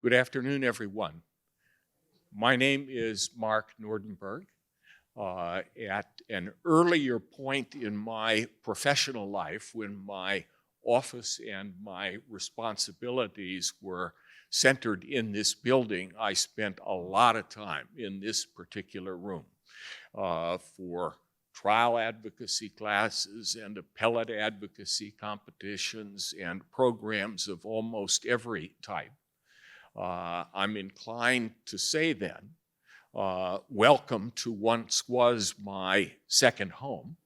Good afternoon, everyone. My name is Mark Nordenberg. At an earlier point in my professional life, when my office and my responsibilities were centered in this building, I spent a lot of time in this particular room for trial advocacy classes and appellate advocacy competitions and programs of almost every type. I'm inclined to say then, welcome to once was my second home.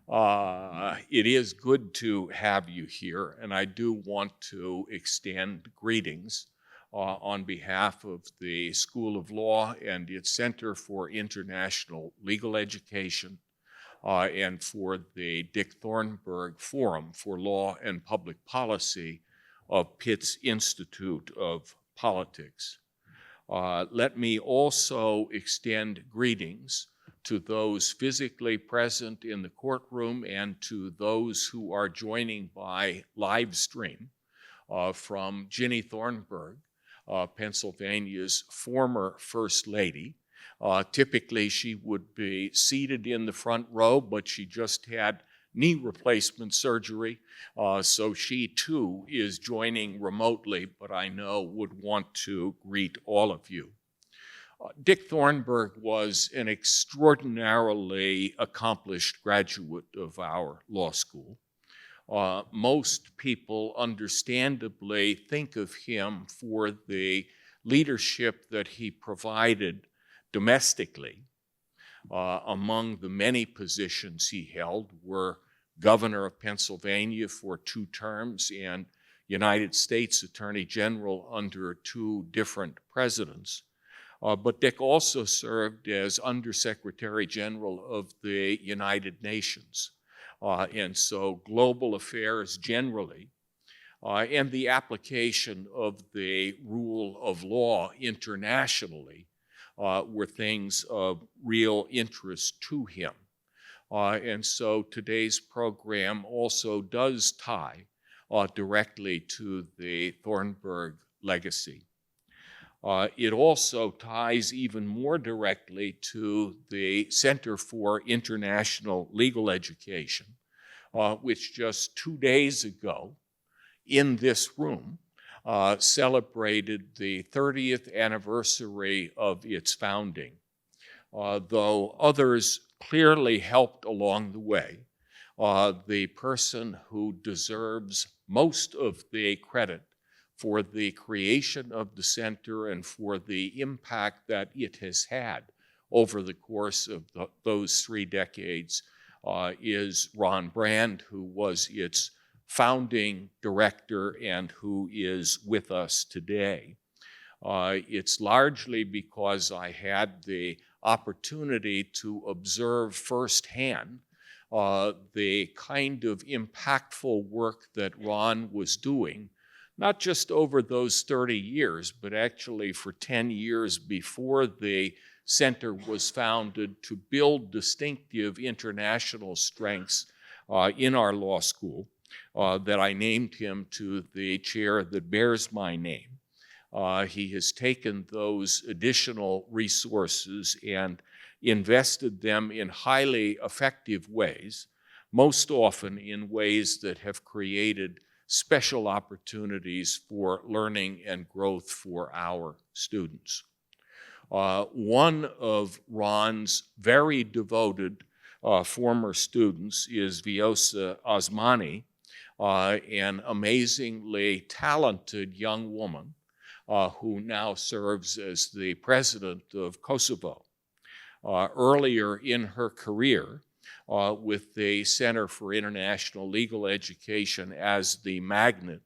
It is good to have you here, and I do want to extend greetings on behalf of the School of Law and its Center for International Legal Education and for the Dick Thornburgh Forum for Law and Public Policy of Pitt's Institute of Politics. Let me also extend greetings to those physically present in the courtroom and to those who are joining by live stream from Ginny Thornburgh, Pennsylvania's former First Lady. Typically, she would be seated in the front row, but she just had knee replacement surgery, so she too is joining remotely, but I know would want to greet all of you. Dick Thornburgh was an extraordinarily accomplished graduate of our law school. Most people understandably think of him for the leadership that he provided domestically. Among the many positions he held were governor of Pennsylvania for 2 terms and United States Attorney General under 2 different presidents. But Dick also served as Undersecretary General of the United Nations. And so global affairs generally and the application of the rule of law internationally were things of real interest to him. And so today's program also does tie directly to the Thornburgh legacy. It also ties even more directly to the Center for International Legal Education, which just 2 days ago in this room celebrated the 30th anniversary of its founding. Though others clearly helped along the way, the person who deserves most of the credit for the creation of the center and for the impact that it has had over the course of those 3 decades is Ron Brand, who was its founding director and who is with us today. It's largely because I had the opportunity to observe firsthand the kind of impactful work that Ron was doing, not just over those 30 years, but actually for 10 years before the center was founded, to build distinctive international strengths in our law school. That I named him to the chair that bears my name. He has taken those additional resources and invested them in highly effective ways, most often in ways that have created special opportunities for learning and growth for our students. One of Ron's very devoted former students is Vyosa Osmani, an amazingly talented young woman who now serves as the president of Kosovo. Earlier in her career, with the Center for International Legal Education as the magnet,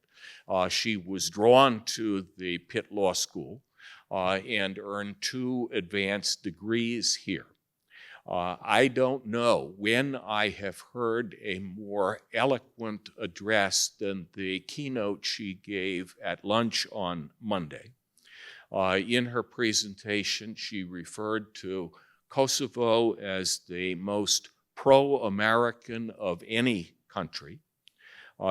she was drawn to the Pitt Law School and earned 2 advanced degrees here. I don't know when I have heard a more eloquent address than the keynote she gave at lunch on Monday. In her presentation, she referred to Kosovo as the most pro-American of any country.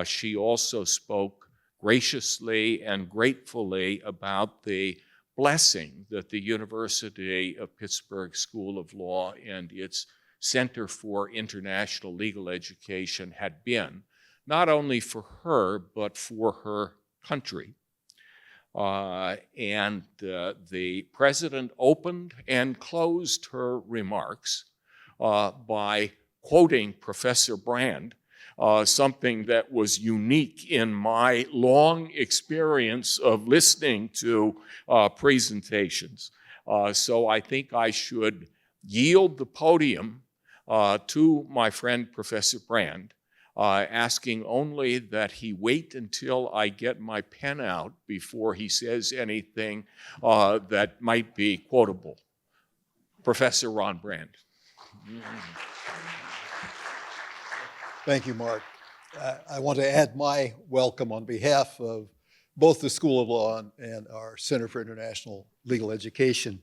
She also spoke graciously and gratefully about the blessing that the University of Pittsburgh School of Law and its Center for International Legal Education had been, not only for her, but for her country. The president opened and closed her remarks by quoting Professor Brand, something that was unique in my long experience of listening to presentations. So I think I should yield the podium to my friend Professor Brand, asking only that he wait until I get my pen out before he says anything that might be quotable. Professor Ron Brand. Thank you, Mark. I want to add my welcome on behalf of both the School of Law and our Center for International Legal Education.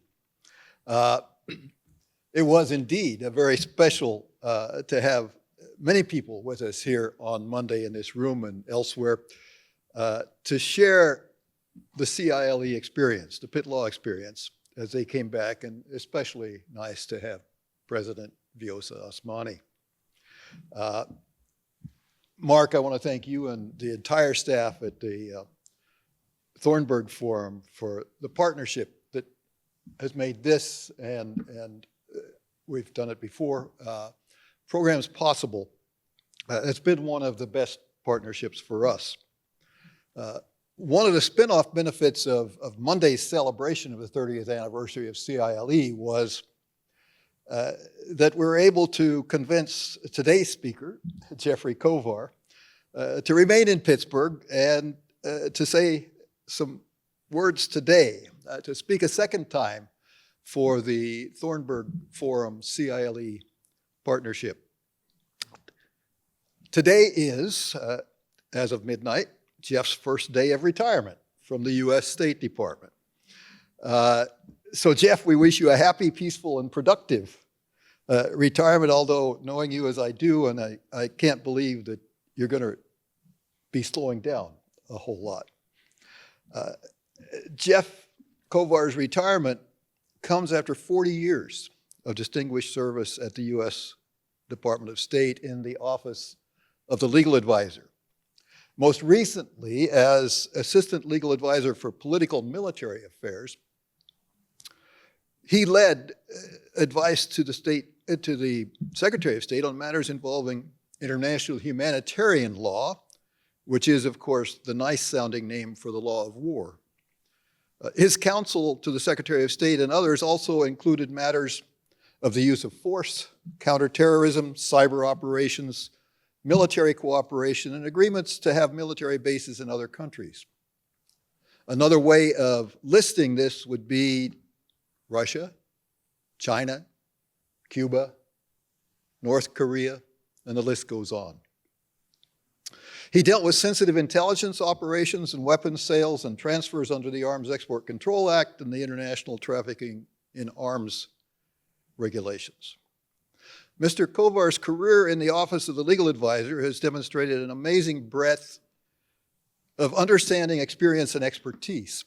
It was indeed a very special to have many people with us here on Monday in this room and elsewhere to share the CILE experience, the Pitt Law experience, as they came back, and especially nice to have President Vjosa Osmani. Mark, I want to thank you and the entire staff at the Thornburgh Forum for the partnership that has made this, and we've done it before, programs possible. It's been one of the best partnerships for us. One of the spin-off benefits of Monday's celebration of the 30th anniversary of CILE was that we're able to convince today's speaker, Jeffrey Kovar, to remain in Pittsburgh and to say some words today, to speak a second time for the Thornburgh Forum CILE partnership. Today is, as of midnight, Jeff's first day of retirement from the U.S. State Department. So Jeff, we wish you a happy, peaceful, and productive retirement, although knowing you as I do, and I can't believe that you're going to be slowing down a whole lot. Jeff Kovar's retirement comes after 40 years of distinguished service at the U.S. Department of State in the Office of the Legal Advisor. Most recently, as Assistant Legal Advisor for Political and Military Affairs, he led advice to the Secretary of State on matters involving international humanitarian law, which is, of course, the nice-sounding name for the law of war. His counsel to the Secretary of State and others also included matters of the use of force, counterterrorism, cyber operations, military cooperation, and agreements to have military bases in other countries. Another way of listing this would be Russia, China, Cuba, North Korea, and the list goes on. He dealt with sensitive intelligence operations and weapons sales and transfers under the Arms Export Control Act and the International Trafficking in Arms regulations. Mr. Kovar's career in the Office of the Legal Advisor has demonstrated an amazing breadth of understanding, experience, and expertise.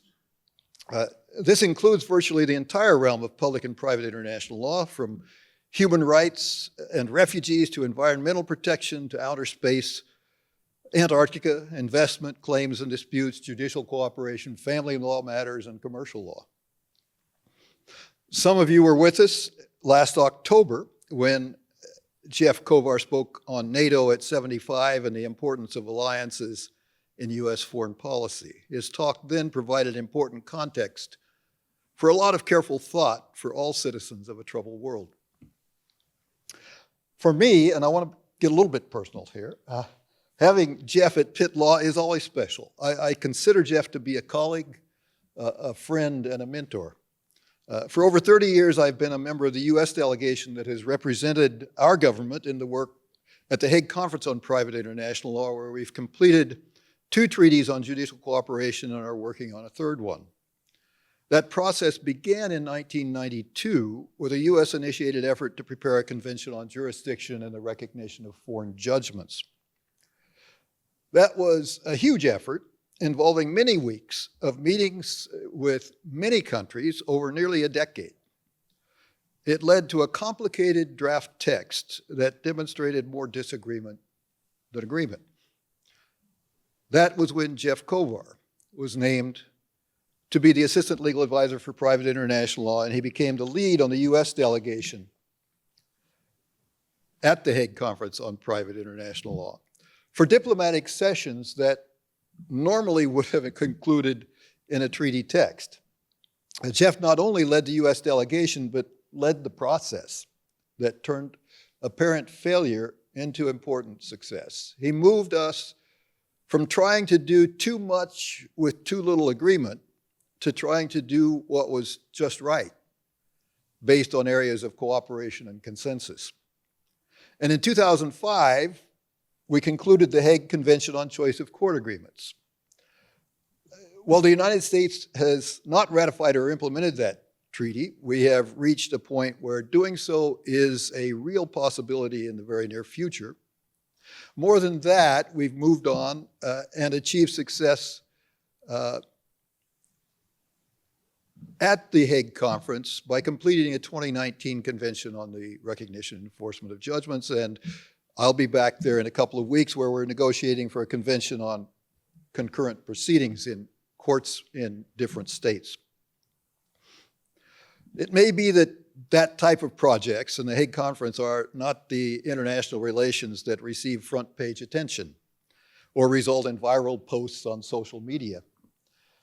This includes virtually the entire realm of public and private international law, from human rights and refugees to environmental protection to outer space, Antarctica, investment, claims and disputes, judicial cooperation, family law matters, and commercial law. Some of you were with us last October when Jeff Kovar spoke on NATO at 75 and the importance of alliances in U.S. foreign policy. His talk then provided important context for a lot of careful thought for all citizens of a troubled world. For me, and I want to get a little bit personal here, having Jeff at Pitt Law is always special. I consider Jeff to be a colleague, a friend, and a mentor. For over 30 years, I've been a member of the U.S. delegation that has represented our government in the work at the Hague Conference on Private International Law, where we've completed 2 treaties on judicial cooperation and are working on a 3rd one. That process began in 1992 with a U.S.-initiated effort to prepare a convention on jurisdiction and the recognition of foreign judgments. That was a huge effort, involving many weeks of meetings with many countries over nearly a decade. It led to a complicated draft text that demonstrated more disagreement than agreement. That was when Jeff Kovar was named to be the Assistant Legal Advisor for Private International Law, and he became the lead on the US delegation at the Hague Conference on Private International Law for diplomatic sessions that normally would have concluded in a treaty text. Jeff not only led the US delegation, but led the process that turned apparent failure into important success. He moved us from trying to do too much with too little agreement to trying to do what was just right, based on areas of cooperation and consensus. And in 2005, we concluded the Hague Convention on Choice of Court Agreements. While the United States has not ratified or implemented that treaty, we have reached a point where doing so is a real possibility in the very near future. More than that, we've moved on and achieved success at the Hague Conference by completing a 2019 convention on the recognition and enforcement of judgments, and I'll be back there in a couple of weeks where we're negotiating for a convention on concurrent proceedings in courts in different states. It may be that that type of projects and the Hague Conference are not the international relations that receive front page attention or result in viral posts on social media.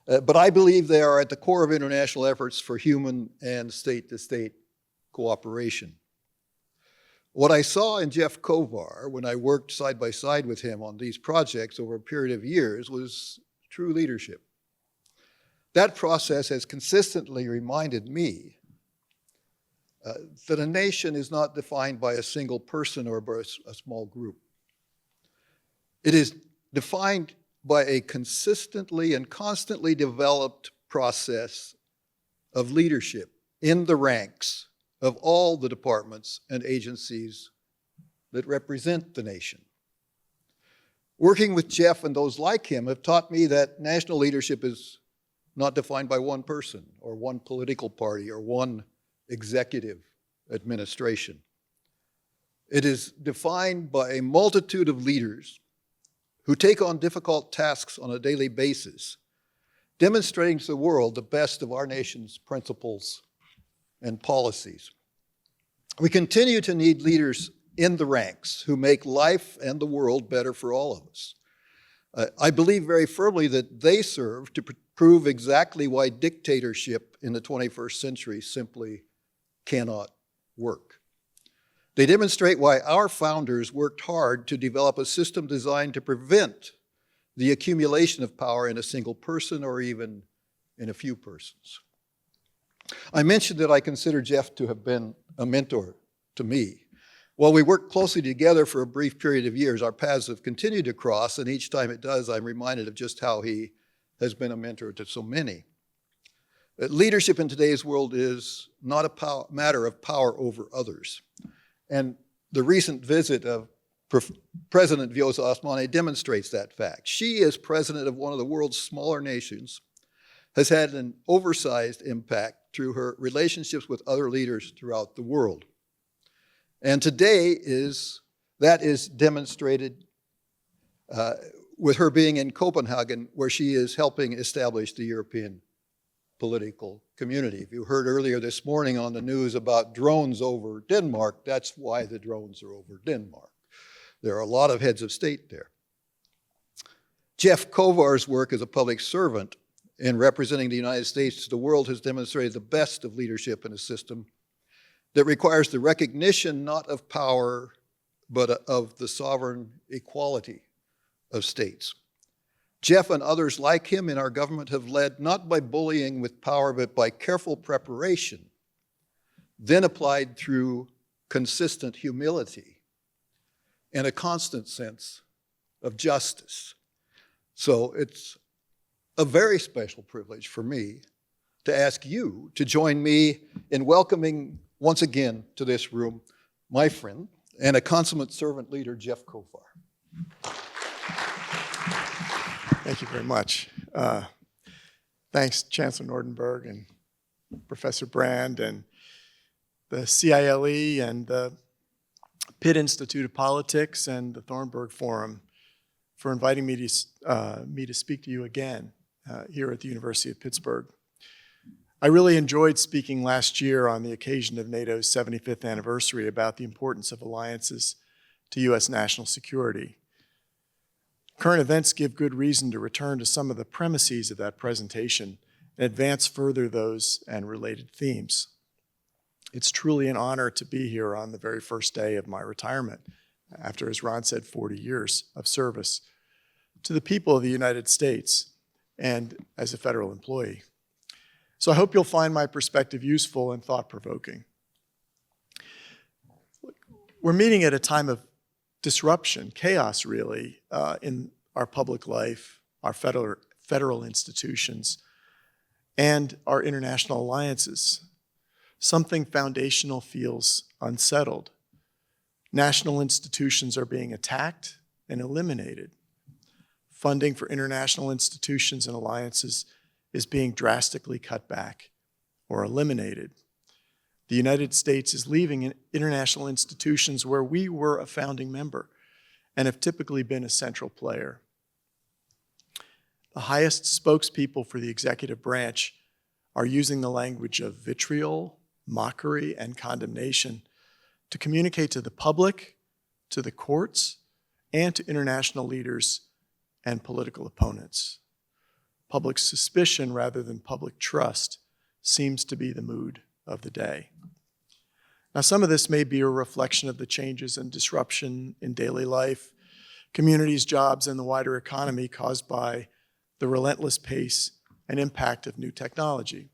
But I believe they are at the core of international efforts for human and state-to-state cooperation. What I saw in Jeff Kovar when I worked side by side with him on these projects over a period of years was true leadership. That process has consistently reminded me that a nation is not defined by a single person or by a small group. It is defined by a consistently and constantly developed process of leadership in the ranks of all the departments and agencies that represent the nation. Working with Jeff and those like him have taught me that national leadership is not defined by one person or one political party or one executive administration. It is defined by a multitude of leaders who take on difficult tasks on a daily basis, demonstrating to the world the best of our nation's principles and policies. We continue to need leaders in the ranks who make life and the world better for all of us. I believe very firmly that they serve to prove exactly why dictatorship in the 21st century simply cannot work. They demonstrate why our founders worked hard to develop a system designed to prevent the accumulation of power in a single person or even in a few persons. I mentioned that I consider Jeff to have been a mentor to me. While we worked closely together for a brief period of years, our paths have continued to cross, and each time it does, I'm reminded of just how he has been a mentor to so many. Leadership in today's world is not a matter of power over others. And the recent visit of President Vjosa Osmani demonstrates that fact. She, as president of one of the world's smaller nations, has had an oversized impact through her relationships with other leaders throughout the world. And today that is demonstrated with her being in Copenhagen, where she is helping establish the European political community. If you heard earlier this morning on the news about drones over Denmark, that's why the drones are over Denmark. There are a lot of heads of state there. Jeff Kovar's work as a public servant in representing the United States to the world has demonstrated the best of leadership in a system that requires the recognition not of power, but of the sovereign equality of states. Jeff and others like him in our government have led not by bullying with power, but by careful preparation, then applied through consistent humility and a constant sense of justice. So it's a very special privilege for me to ask you to join me in welcoming once again to this room my friend and a consummate servant leader, Jeff Kovar. Thank you very much. Thanks, Chancellor Nordenberg and Professor Brand and the CILE and the Pitt Institute of Politics and the Thornburgh Forum for inviting me to speak to you again here at the University of Pittsburgh. I really enjoyed speaking last year on the occasion of NATO's 75th anniversary about the importance of alliances to U.S. national security. Current events give good reason to return to some of the premises of that presentation and advance further those and related themes. It's truly an honor to be here on the very first day of my retirement, after, as Ron said, 40 years of service to the people of the United States and as a federal employee. So I hope you'll find my perspective useful and thought-provoking. We're meeting at a time of disruption, chaos really, in our public life, our federal institutions, and our international alliances. Something foundational feels unsettled. National institutions are being attacked and eliminated. Funding for international institutions and alliances is being drastically cut back or eliminated. The United States is leaving international institutions where we were a founding member and have typically been a central player. The highest spokespeople for the executive branch are using the language of vitriol, mockery, and condemnation to communicate to the public, to the courts, and to international leaders and political opponents. Public suspicion rather than public trust seems to be the mood of the day. Now, some of this may be a reflection of the changes and disruption in daily life, communities, jobs, and the wider economy caused by the relentless pace and impact of new technology.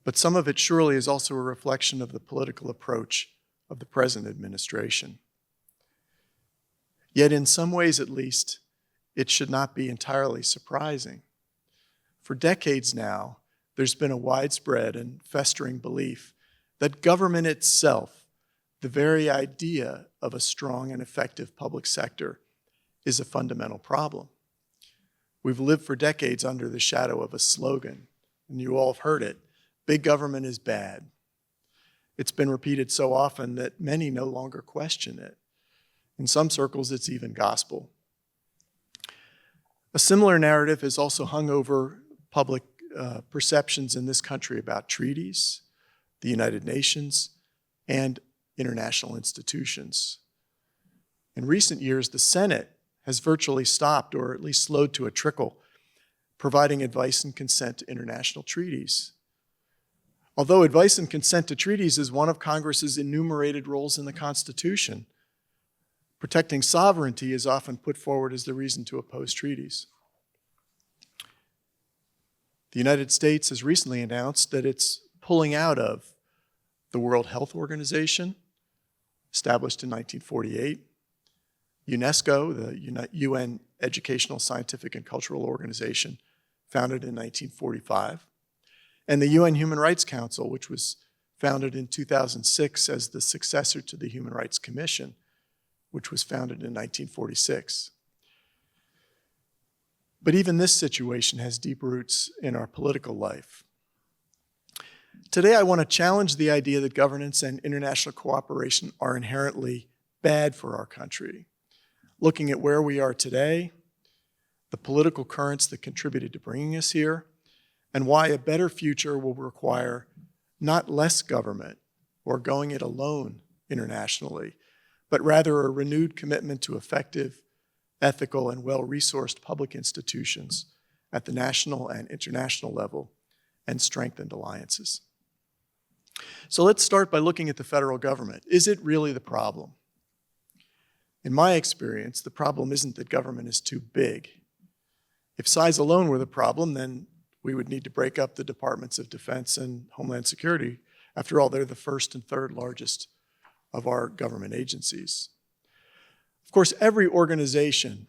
But some of it surely is also a reflection of the political approach of the present administration. Yet in some ways at least, it should not be entirely surprising. For decades now, there's been a widespread and festering belief that government itself, the very idea of a strong and effective public sector, is a fundamental problem. We've lived for decades under the shadow of a slogan, and you all have heard it: big government is bad. It's been repeated so often that many no longer question it. In some circles, it's even gospel. A similar narrative has also hung over public perceptions in this country about treaties, the United Nations, and international institutions. In recent years, the Senate has virtually stopped, or at least slowed to a trickle, providing advice and consent to international treaties. Although advice and consent to treaties is one of Congress's enumerated roles in the Constitution, protecting sovereignty is often put forward as the reason to oppose treaties. The United States has recently announced that it's pulling out of the World Health Organization, established in 1948, UNESCO, the UN Educational, Scientific, and Cultural Organization, founded in 1945, and the UN Human Rights Council, which was founded in 2006 as the successor to the Human Rights Commission, which was founded in 1946. But even this situation has deep roots in our political life. Today, I want to challenge the idea that governance and international cooperation are inherently bad for our country, looking at where we are today, the political currents that contributed to bringing us here, and why a better future will require not less government or going it alone internationally, but rather a renewed commitment to effective, ethical, and well-resourced public institutions at the national and international level, and strengthened alliances. So let's start by looking at the federal government. Is it really the problem? In my experience, the problem isn't that government is too big. If size alone were the problem, then we would need to break up the Departments of Defense and Homeland Security. After all, they're the first and third largest of our government agencies. Of course, every organization,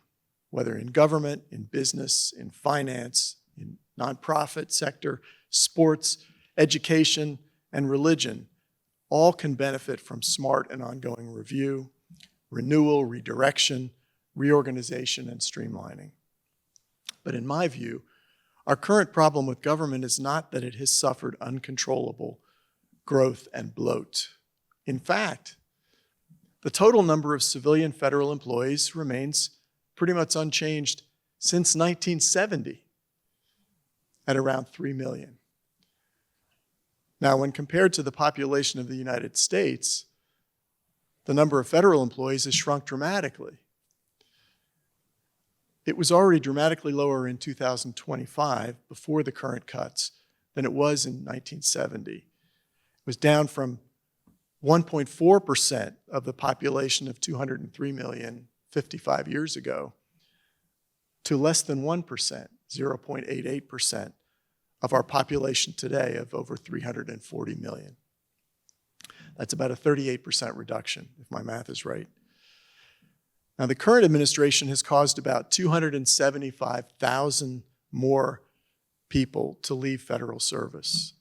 whether in government, in business, in finance, in nonprofit sector, sports, education, and religion, all can benefit from smart and ongoing review, renewal, redirection, reorganization, and streamlining. But in my view, our current problem with government is not that it has suffered uncontrollable growth and bloat. In fact, the total number of civilian federal employees remains pretty much unchanged since 1970 at around 3 million. Now, when compared to the population of the United States, the number of federal employees has shrunk dramatically. It was already dramatically lower in 2025, before the current cuts, than it was in 1970. It was down from 1.4% of the population of 203 million 55 years ago to less than 1%, 0.88% of our population today of over 340 million. That's about a 38% reduction, if my math is right. Now, the current administration has caused about 275,000 more people to leave federal service.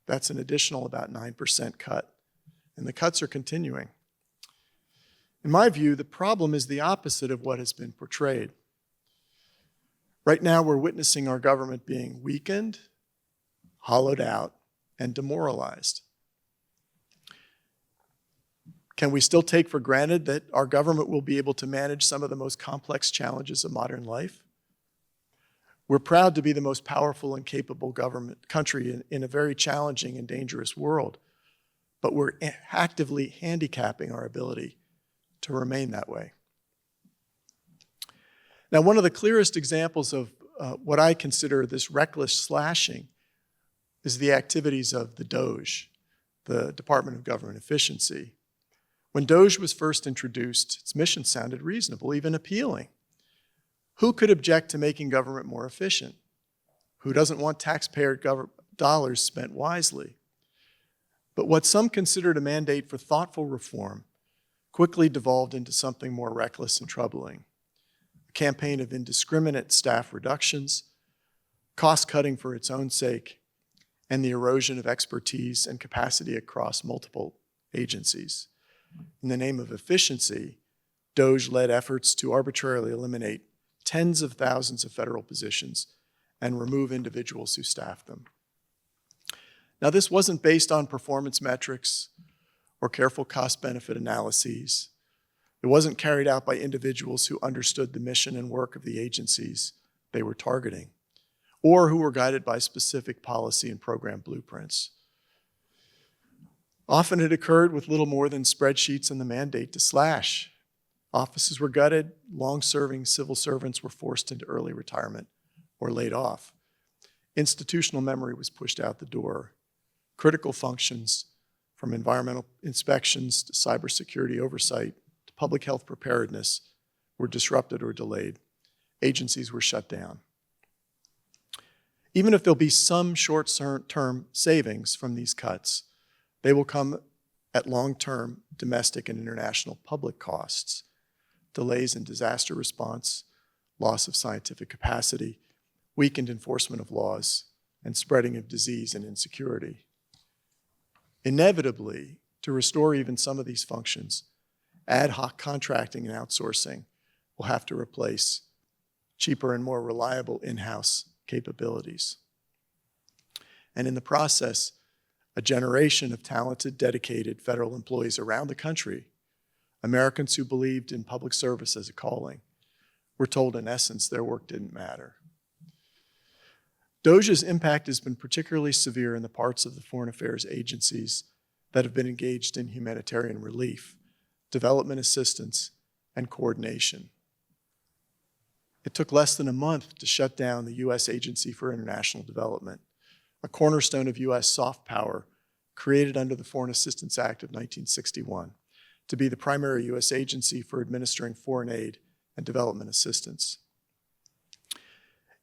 That's an additional about 9% cut, and the cuts are continuing. In my view, the problem is the opposite of what has been portrayed. Right now, we're witnessing our government being weakened, hollowed out, and demoralized. Can we still take for granted that our government will be able to manage some of the most complex challenges of modern life? We're proud to be the most powerful and capable country in a very challenging and dangerous world, but we're actively handicapping our ability to remain that way. Now, one of the clearest examples of what I consider this reckless slashing is the activities of the DOGE, the Department of Government Efficiency. When DOGE was first introduced, its mission sounded reasonable, even appealing. Who could object to making government more efficient? Who doesn't want taxpayer dollars spent wisely? But what some considered a mandate for thoughtful reform quickly devolved into something more reckless and troubling. A campaign of indiscriminate staff reductions, cost-cutting for its own sake, and the erosion of expertise and capacity across multiple agencies. In the name of efficiency, DOGE led efforts to arbitrarily eliminate tens of thousands of federal positions and remove individuals who staffed them. Now, this wasn't based on performance metrics or careful cost-benefit analyses. It wasn't carried out by individuals who understood the mission and work of the agencies they were targeting, or who were guided by specific policy and program blueprints. Often it occurred with little more than spreadsheets and the mandate to slash. Offices were gutted, long-serving civil servants were forced into early retirement or laid off. Institutional memory was pushed out the door. Critical functions, from environmental inspections to cybersecurity oversight to public health preparedness, were disrupted or delayed. Agencies were shut down. Even if there'll be some short-term savings from these cuts, they will come at long-term domestic and international public costs, delays in disaster response, loss of scientific capacity, weakened enforcement of laws, and spreading of disease and insecurity. Inevitably, to restore even some of these functions, ad hoc contracting and outsourcing will have to replace cheaper and more reliable in-house capabilities. And in the process, a generation of talented, dedicated federal employees around the country, Americans who believed in public service as a calling, were told in essence their work didn't matter. DOGE's impact has been particularly severe in the parts of the foreign affairs agencies that have been engaged in humanitarian relief, development assistance, and coordination. It took less than a month to shut down the U.S. Agency for International Development, a cornerstone of U.S. soft power created under the Foreign Assistance Act of 1961 to be the primary U.S. agency for administering foreign aid and development assistance.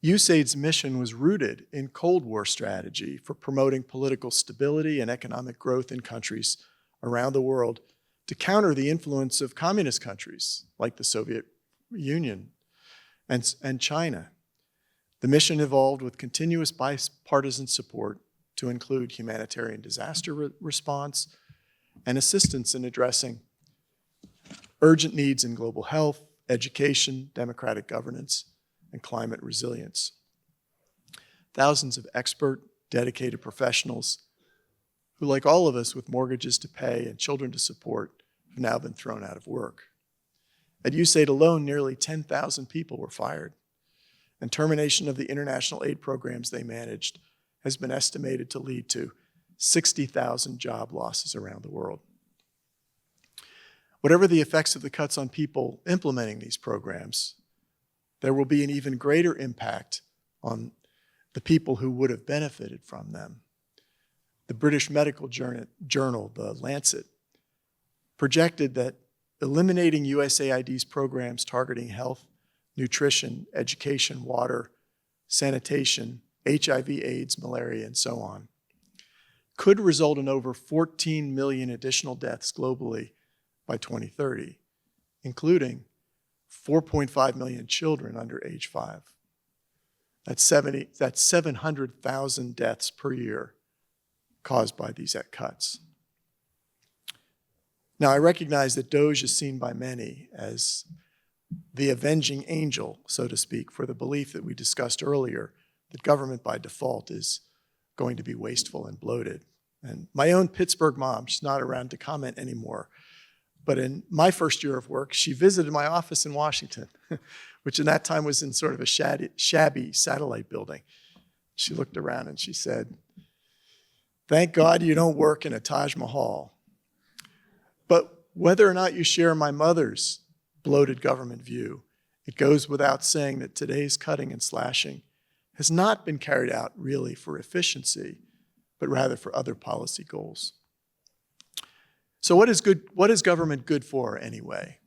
USAID's mission was rooted in Cold War strategy for promoting political stability and economic growth in countries around the world to counter the influence of communist countries like the Soviet Union and China. The mission evolved with continuous bipartisan support to include humanitarian disaster response and assistance in addressing urgent needs in global health, education, democratic governance, and climate resilience. Thousands of expert, dedicated professionals who, like all of us with mortgages to pay and children to support, have now been thrown out of work. At USAID alone, nearly 10,000 people were fired, and termination of the international aid programs they managed has been estimated to lead to 60,000 job losses around the world. Whatever the effects of the cuts on people implementing these programs, there will be an even greater impact on the people who would have benefited from them. The British medical journal, The Lancet, projected that eliminating USAID's programs targeting health, nutrition, education, water, sanitation, HIV, AIDS, malaria, and so on, could result in over 14 million additional deaths globally by 2030, including 4.5 million children under age 5. That's 700,000 deaths per year caused by these cuts. Now, I recognize that DOGE is seen by many as the avenging angel, so to speak, for the belief that we discussed earlier that government by default is going to be wasteful and bloated. And my own Pittsburgh mom, she's not around to comment anymore, but in my first year of work, she visited my office in Washington, which in that time was in sort of a shabby satellite building. She looked around and she said, "Thank God you don't work in a Taj Mahal." But whether or not you share my mother's bloated government view, it goes without saying that today's cutting and slashing has not been carried out really for efficiency, but rather for other policy goals. So what is government good for anyway?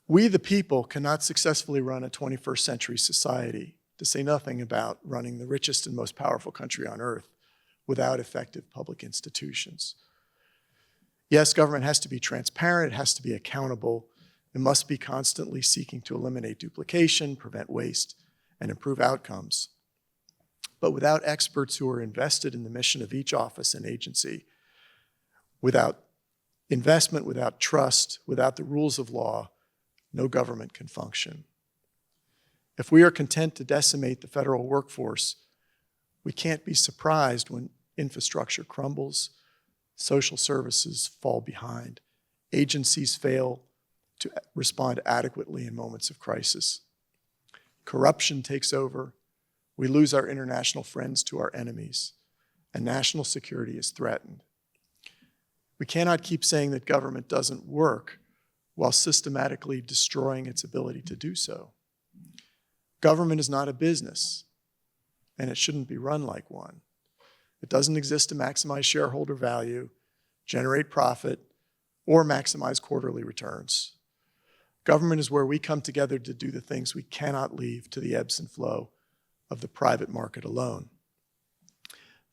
We, the people, cannot successfully run a 21st century society, to say nothing about running the richest and most powerful country on earth, without effective public institutions. Yes, government has to be transparent, it has to be accountable, it must be constantly seeking to eliminate duplication, prevent waste, and improve outcomes. But without experts who are invested in the mission of each office and agency, without investment, without trust, without the rules of law, no government can function. If we are content to decimate the federal workforce, we can't be surprised when infrastructure crumbles, social services fall behind, agencies fail to respond adequately in moments of crisis. Corruption takes over, we lose our international friends to our enemies, and national security is threatened. We cannot keep saying that government doesn't work while systematically destroying its ability to do so. Government is not a business, and it shouldn't be run like one. It doesn't exist to maximize shareholder value, generate profit, or maximize quarterly returns. Government is where we come together to do the things we cannot leave to the ebbs and flow of the private market alone.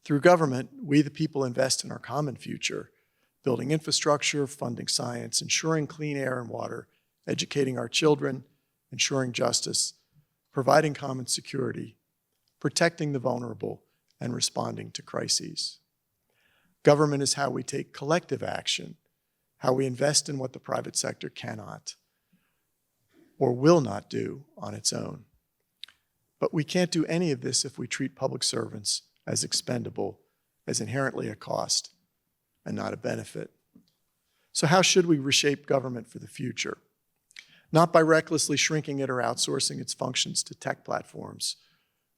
Through government, we the people invest in our common future, building infrastructure, funding science, ensuring clean air and water, educating our children, ensuring justice, providing common security, protecting the vulnerable, and responding to crises. Government is how we take collective action, how we invest in what the private sector cannot or will not do on its own. But we can't do any of this if we treat public servants as expendable, as inherently a cost, and not a benefit. So how should we reshape government for the future? Not by recklessly shrinking it or outsourcing its functions to tech platforms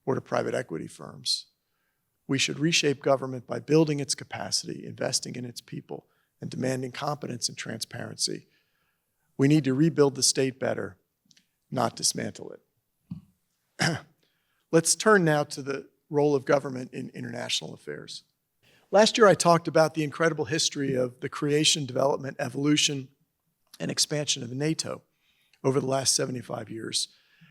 or to private equity firms. We should reshape government by building its capacity, investing in its people, and demanding competence and transparency. We need to rebuild the state better, not dismantle it. Let's turn now to the role of government in international affairs. Last year, I talked about the incredible history of the creation, development, evolution, and expansion of NATO over the last 75 years,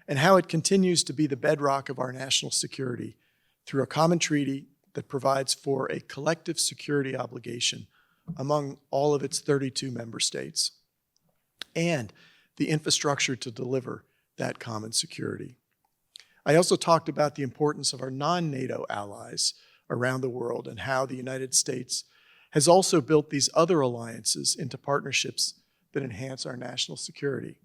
and how it continues to be the bedrock of our national security through a common treaty that provides for a collective security obligation among all of its 32 member states, and the infrastructure to deliver that common security. I also talked about the importance of our non-NATO allies around the world and how the United States has also built these other alliances into partnerships that enhance our national security.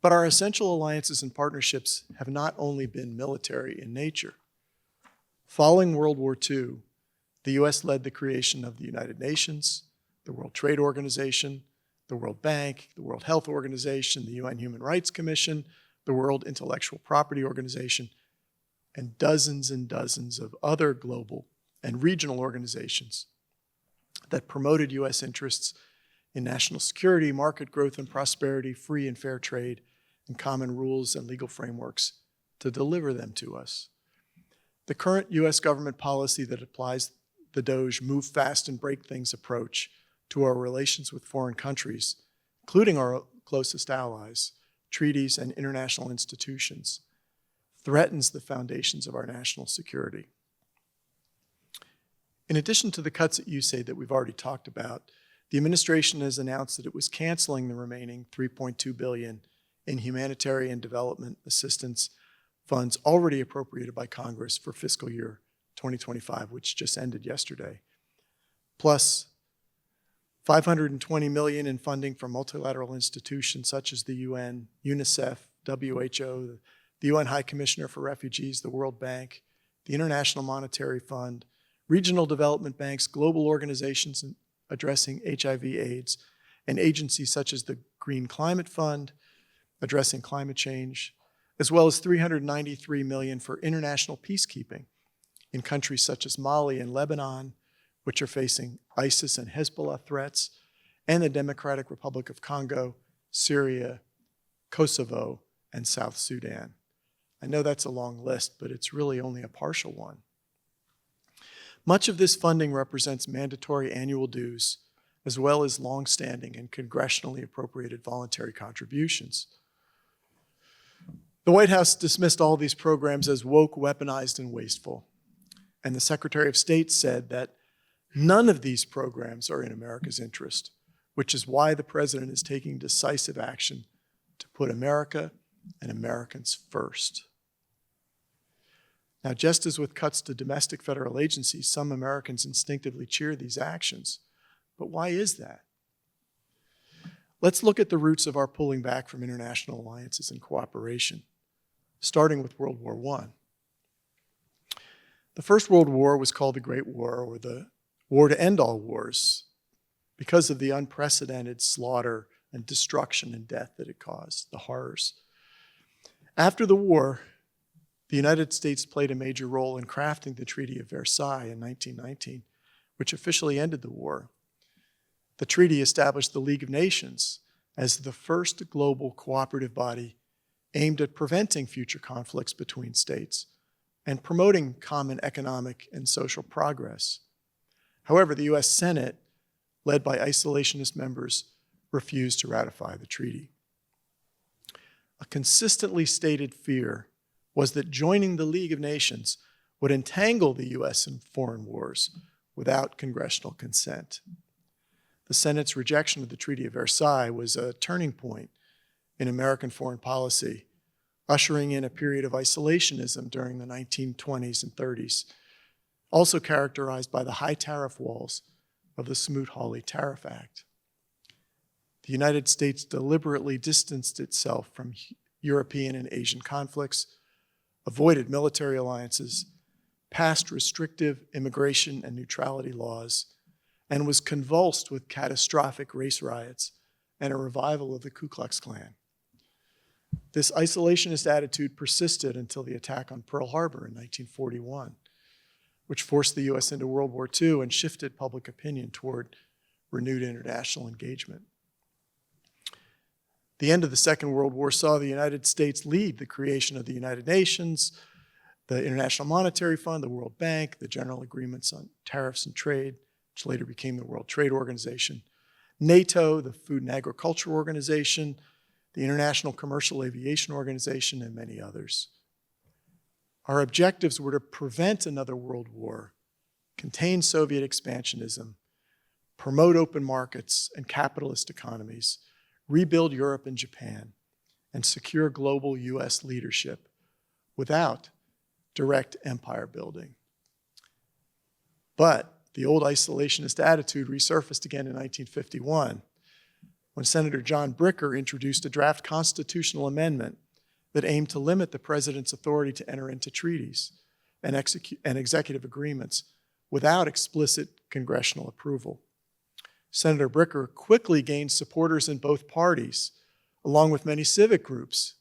But our essential alliances and partnerships have not only been military in nature. Following World War II, the U.S. led the creation of the United Nations, the World Trade Organization, the World Bank, the World Health Organization, the UN Human Rights Commission, the World Intellectual Property Organization, and dozens of other global and regional organizations that promoted U.S. interests in national security, market growth and prosperity, free and fair trade, and common rules and legal frameworks to deliver them to us. The current U.S. government policy that applies the DOGE move fast and break things approach to our relations with foreign countries, including our closest allies, treaties, and international institutions, threatens the foundations of our national security. In addition to the cuts at USAID that we've already talked about, the administration has announced that it was canceling the remaining $3.2 billion in humanitarian development assistance funds already appropriated by Congress for fiscal year 2025, which just ended yesterday, plus $520 million in funding from multilateral institutions such as the UN, UNICEF, WHO, the UN High Commissioner for Refugees, the World Bank, the International Monetary Fund, regional development banks, global organizations addressing HIV/AIDS, and agencies such as the Green Climate Fund, addressing climate change, as well as $393 million for international peacekeeping in countries such as Mali and Lebanon, which are facing ISIS and Hezbollah threats, and the Democratic Republic of Congo, Syria, Kosovo, and South Sudan. I know that's a long list, but it's really only a partial one. Much of this funding represents mandatory annual dues, as well as long-standing and congressionally appropriated voluntary contributions. The White House dismissed all these programs as woke, weaponized, and wasteful. And the Secretary of State said that none of these programs are in America's interest, which is why the President is taking decisive action to put America and Americans first. Now, just as with cuts to domestic federal agencies, some Americans instinctively cheer these actions. But why is that? Let's look at the roots of our pulling back from international alliances and cooperation, starting with World War I. The First World War was called the Great War, or the War to End All Wars, because of the unprecedented slaughter and destruction and death that it caused, the horrors. After the war, the United States played a major role in crafting the Treaty of Versailles in 1919, which officially ended the war. The treaty established the League of Nations as the first global cooperative body aimed at preventing future conflicts between states and promoting common economic and social progress. However, the U.S. Senate, led by isolationist members, refused to ratify the treaty. A consistently stated fear was that joining the League of Nations would entangle the U.S. in foreign wars without congressional consent. The Senate's rejection of the Treaty of Versailles was a turning point in American foreign policy, ushering in a period of isolationism during the 1920s and 30s, also characterized by the high tariff walls of the Smoot-Hawley Tariff Act. The United States deliberately distanced itself from European and Asian conflicts, avoided military alliances, passed restrictive immigration and neutrality laws, and was convulsed with catastrophic race riots and a revival of the Ku Klux Klan. This isolationist attitude persisted until the attack on Pearl Harbor in 1941, which forced the U.S. into World War II and shifted public opinion toward renewed international engagement. The end of the Second World War saw the United States lead the creation of the United Nations, the International Monetary Fund, the World Bank, the General Agreements on Tariffs and Trade, which later became the World Trade Organization, NATO, the Food and Agriculture Organization, the International Commercial Aviation Organization, and many others. Our objectives were to prevent another world war, contain Soviet expansionism, promote open markets and capitalist economies, rebuild Europe and Japan, and secure global U.S. leadership without direct empire building. But the old isolationist attitude resurfaced again in 1951 when Senator John Bricker introduced a draft constitutional amendment that aimed to limit the president's authority to enter into treaties and executive agreements without explicit congressional approval. Senator Bricker quickly gained supporters in both parties, along with many civic groups,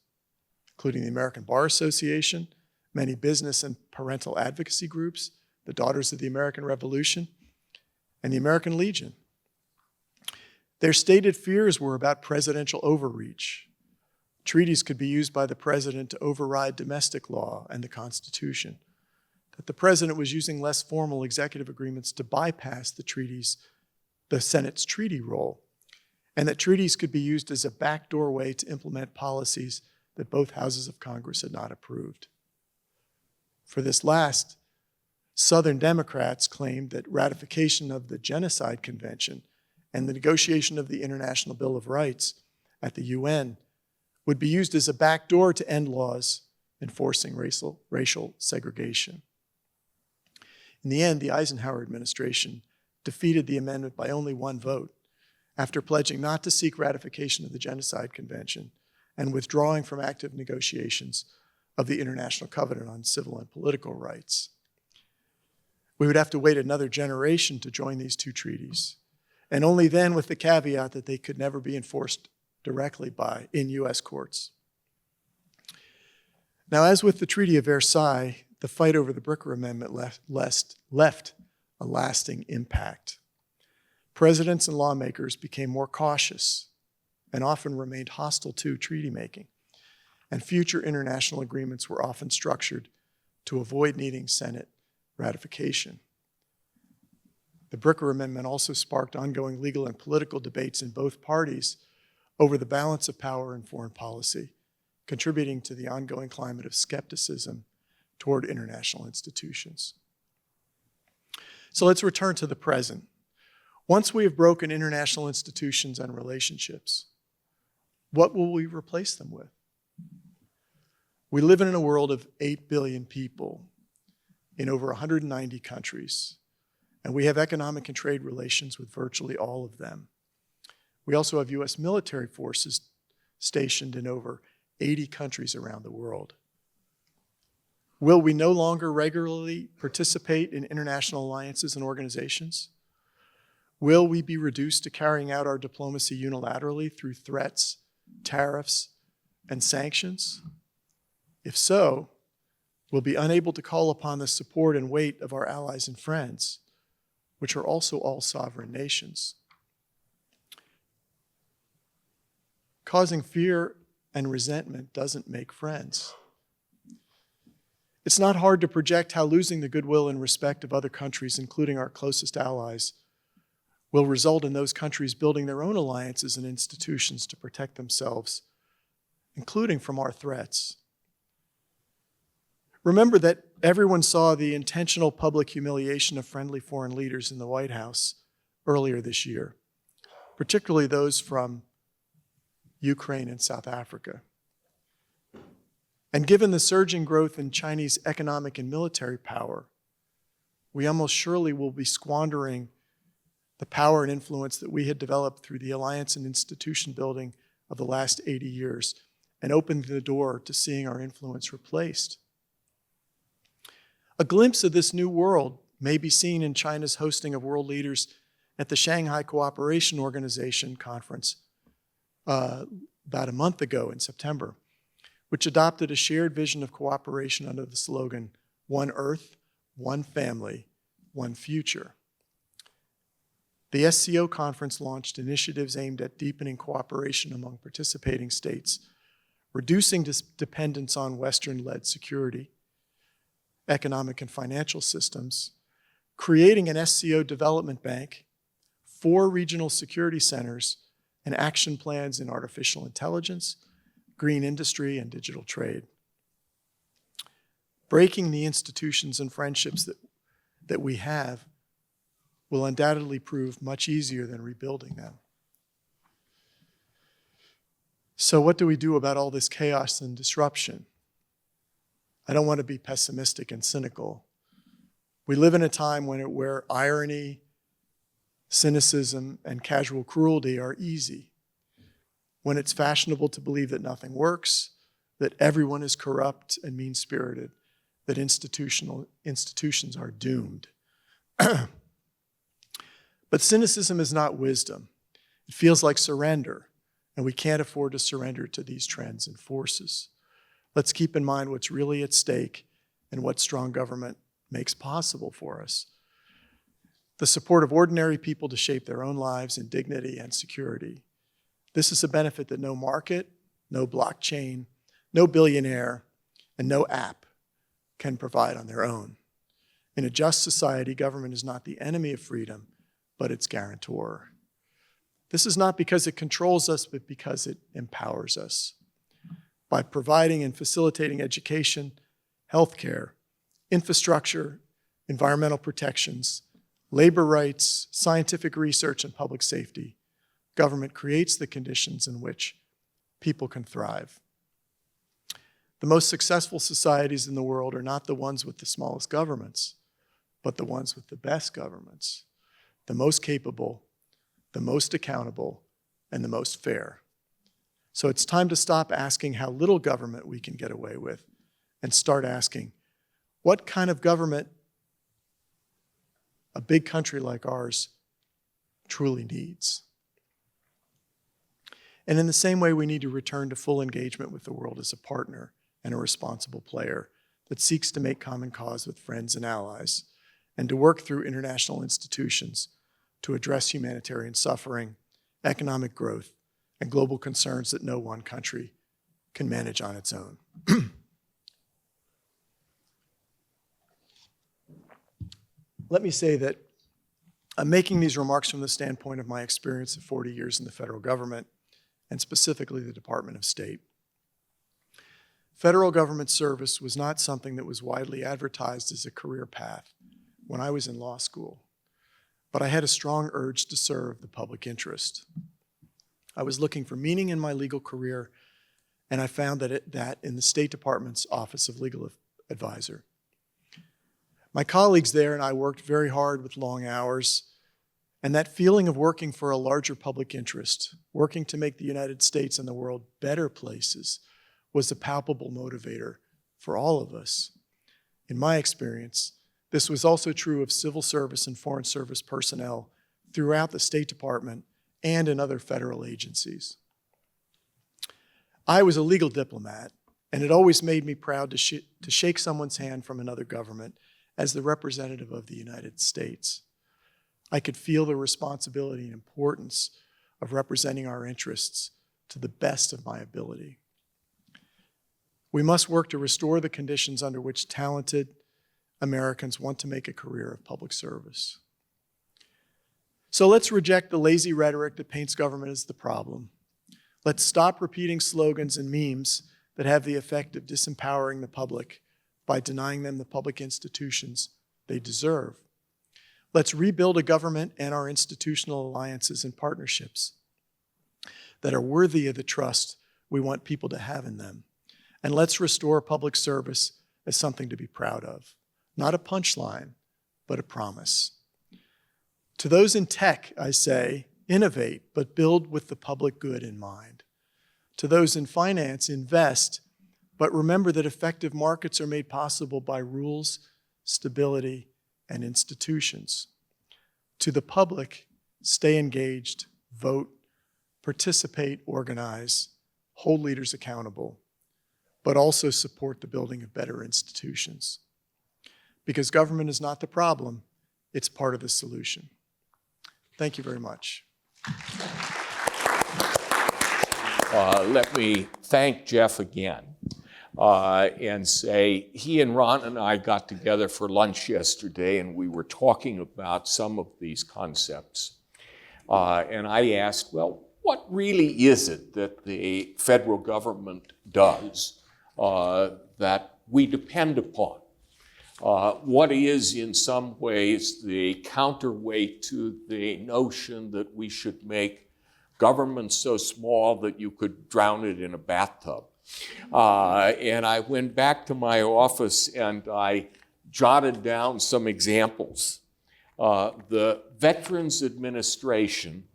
including the American Bar Association, many business and parental advocacy groups, the Daughters of the American Revolution, and the American Legion. Their stated fears were about presidential overreach. Treaties could be used by the president to override domestic law and the Constitution, that the president was using less formal executive agreements to bypass the Senate's treaty role, and that treaties could be used as a backdoor way to implement policies that both houses of Congress had not approved. For this last, Southern Democrats claimed that ratification of the Genocide Convention and the negotiation of the International Bill of Rights at the UN would be used as a backdoor to end laws enforcing racial segregation. In the end, the Eisenhower administration defeated the amendment by only one vote, after pledging not to seek ratification of the Genocide Convention and withdrawing from active negotiations of the International Covenant on Civil and Political Rights. We would have to wait another generation to join these two treaties, and only then with the caveat that they could never be enforced directly in U.S. courts. Now, as with the Treaty of Versailles, the fight over the Bricker Amendment left a lasting impact. Presidents and lawmakers became more cautious and often remained hostile to treaty making, and future international agreements were often structured to avoid needing Senate ratification. The Bricker Amendment also sparked ongoing legal and political debates in both parties over the balance of power in foreign policy, contributing to the ongoing climate of skepticism toward international institutions. So let's return to the present. Once we have broken international institutions and relationships, what will we replace them with? We live in a world of 8 billion people in over 190 countries, and we have economic and trade relations with virtually all of them. We also have U.S. military forces stationed in over 80 countries around the world. Will we no longer regularly participate in international alliances and organizations? Will we be reduced to carrying out our diplomacy unilaterally through threats, tariffs, and sanctions? If so, we'll be unable to call upon the support and weight of our allies and friends, which are also all sovereign nations. Causing fear and resentment doesn't make friends. It's not hard to project how losing the goodwill and respect of other countries, including our closest allies, will result in those countries building their own alliances and institutions to protect themselves, including from our threats. Remember that everyone saw the intentional public humiliation of friendly foreign leaders in the White House earlier this year, particularly those from Ukraine and South Africa. And given the surging growth in Chinese economic and military power, we almost surely will be squandering the power and influence that we had developed through the alliance and institution building of the last 80 years and opened the door to seeing our influence replaced. A glimpse of this new world may be seen in China's hosting of world leaders at the Shanghai Cooperation Organization conference about a month ago in September, which adopted a shared vision of cooperation under the slogan, "One Earth, One Family, One Future." The SCO conference launched initiatives aimed at deepening cooperation among participating states, reducing dependence on Western-led security, economic and financial systems, creating an SCO development bank, 4 regional security centers, and action plans in artificial intelligence, green industry, and digital trade. Breaking the institutions and friendships that we have will undoubtedly prove much easier than rebuilding them. So what do we do about all this chaos and disruption? I don't want to be pessimistic and cynical. We live in a time where irony, cynicism, and casual cruelty are easy. when it's fashionable to believe that nothing works, that everyone is corrupt and mean-spirited, that institutions are doomed. But cynicism is not wisdom. It feels like surrender, and we can't afford to surrender to these trends and forces. Let's keep in mind what's really at stake and what strong government makes possible for us. The support of ordinary people to shape their own lives in dignity and security. This is a benefit that no market, no blockchain, no billionaire, and no app can provide on their own. In a just society, government is not the enemy of freedom, but its guarantor. This is not because it controls us, but because it empowers us. By providing and facilitating education, healthcare, infrastructure, environmental protections, labor rights, scientific research, and public safety, government creates the conditions in which people can thrive. The most successful societies in the world are not the ones with the smallest governments, but the ones with the best governments, the most capable, the most accountable, and the most fair. So it's time to stop asking how little government we can get away with and start asking, what kind of government a big country like ours truly needs? And in the same way, we need to return to full engagement with the world as a partner and a responsible player that seeks to make common cause with friends and allies, and to work through international institutions to address humanitarian suffering, economic growth, and global concerns that no one country can manage on its own. Let me say that I'm making these remarks from the standpoint of my experience of 40 years in the federal government, and specifically the Department of State. Federal government service was not something that was widely advertised as a career path when I was in law school, but I had a strong urge to serve the public interest. I was looking for meaning in my legal career, and I found that in the State Department's Office of Legal Advisor. My colleagues there and I worked very hard with long hours, and that feeling of working for a larger public interest, working to make the United States and the world better places, was a palpable motivator for all of us. In my experience, this was also true of civil service and foreign service personnel throughout the State Department and in other federal agencies. I was a legal diplomat, and it always made me proud to shake someone's hand from another government as the representative of the United States. I could feel the responsibility and importance of representing our interests to the best of my ability. We must work to restore the conditions under which talented Americans want to make a career of public service. So let's reject the lazy rhetoric that paints government as the problem. Let's stop repeating slogans and memes that have the effect of disempowering the public by denying them the public institutions they deserve. Let's rebuild a government and our institutional alliances and partnerships that are worthy of the trust we want people to have in them. And let's restore public service as something to be proud of. Not a punchline, but a promise. To those in tech, I say, innovate, but build with the public good in mind. To those in finance, invest, but remember that effective markets are made possible by rules, stability, and institutions. To the public, stay engaged, vote, participate, organize, hold leaders accountable, but also support the building of better institutions. Because government is not the problem, it's part of the solution. Thank you very much. Let me thank Jeff again and say he and Ron and I got together for lunch yesterday, and we were talking about some of these concepts. And I asked, well, what really is it that the federal government does that we depend upon? What is in some ways the counterweight to the notion that we should make government so small that you could drown it in a bathtub? And I went back to my office and I jotted down some examples. The Veterans Administration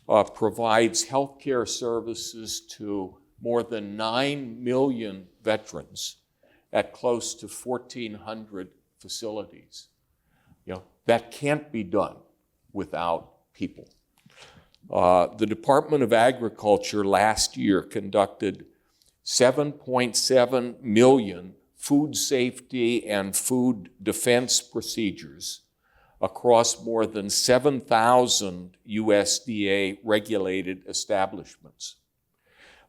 provides healthcare services to more than 9 million veterans at close to 1,400 facilities. That can't be done without people. The Department of Agriculture last year conducted 7.7 million food safety and food defense procedures across more than 7,000 USDA regulated establishments.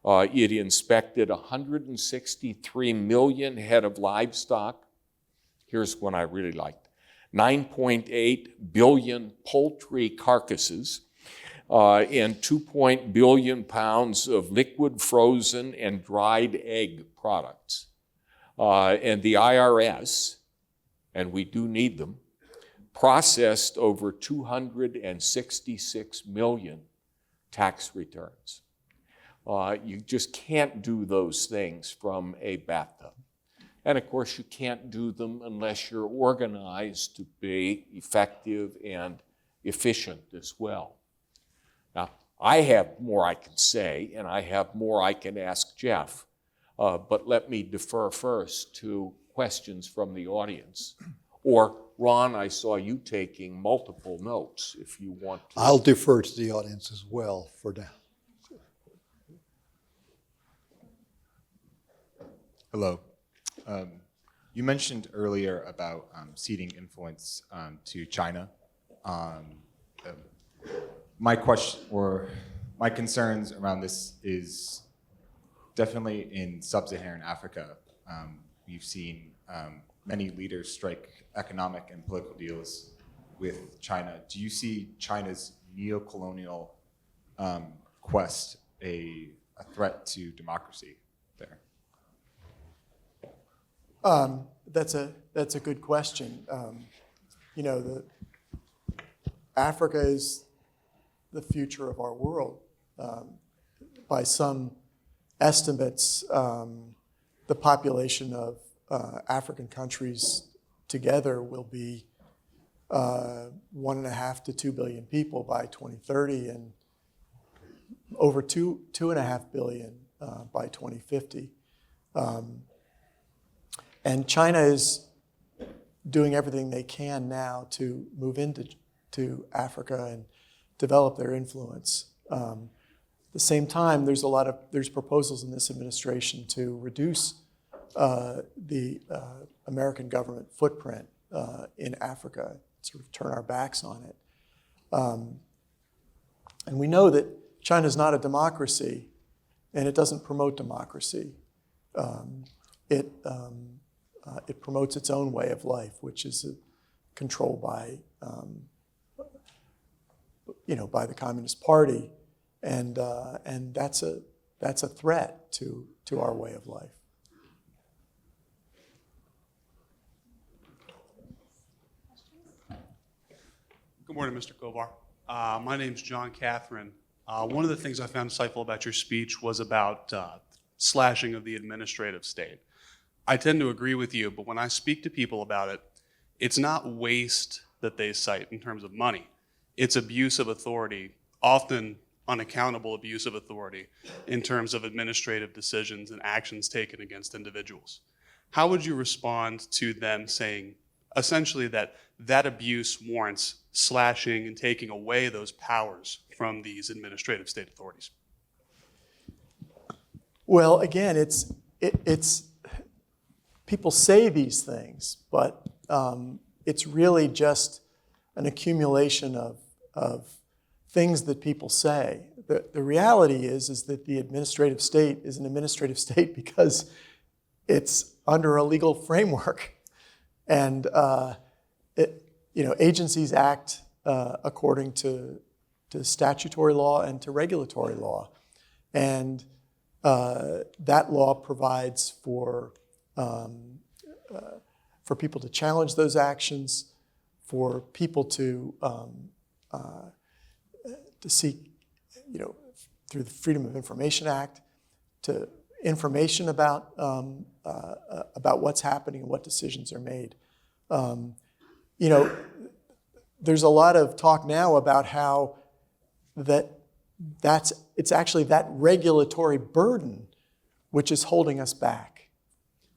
It inspected 163 million head of livestock. Here's one I really liked. 9.8 billion poultry carcasses and 2 billion pounds of liquid, frozen, and dried egg products. And the IRS, and we do need them, processed over 266 million tax returns. You just can't do those things from a bathtub. And of course, you can't do them unless you're organized to be effective and efficient as well. Now, I have more I can say, and I have more I can ask Jeff, but let me defer first to questions from the audience. Or, Ron, I saw you taking multiple notes if you want to. I'll defer to the audience as well for now. Hello. You mentioned earlier about ceding influence to China. My question or my concerns around this is definitely in sub-Saharan Africa. We've seen many leaders strike economic and political deals with China. Do you see China's neo-colonial quest a threat to democracy there? That's a good question. Africa is the future of our world. By some estimates, the population of African countries together will be 1.5 to 2 billion people by 2030, and over 2.5 billion by 2050. And China is doing everything they can now to move into Africa and develop their influence. At the same time, there's proposals in this administration to reduce the American government footprint in Africa, sort of turn our backs on it. And we know that China is not a democracy, and it doesn't promote democracy. It promotes its own way of life, which is controlled by by the Communist Party, and that's a threat to our way of life. Good morning, Mr. Kovar. My name's John Catherine. One of the things I found insightful about your speech was about slashing of the administrative state. I tend to agree with you, but when I speak to people about it, it's not waste that they cite in terms of money. It's abuse of authority, often unaccountable abuse of authority in terms of administrative decisions and actions taken against individuals. How would you respond to them saying essentially that abuse warrants slashing and taking away those powers from these administrative state authorities? Well, again, it's people say these things, but it's really just an accumulation of things that people say. The reality is that the administrative state is an administrative state because it's under a legal framework, and agencies act according to statutory law and to regulatory law, and that law provides for people to challenge those actions, for people to seek, through the Freedom of Information Act, to information about what's happening and what decisions are made. There's a lot of talk now about how that it's actually that regulatory burden which is holding us back.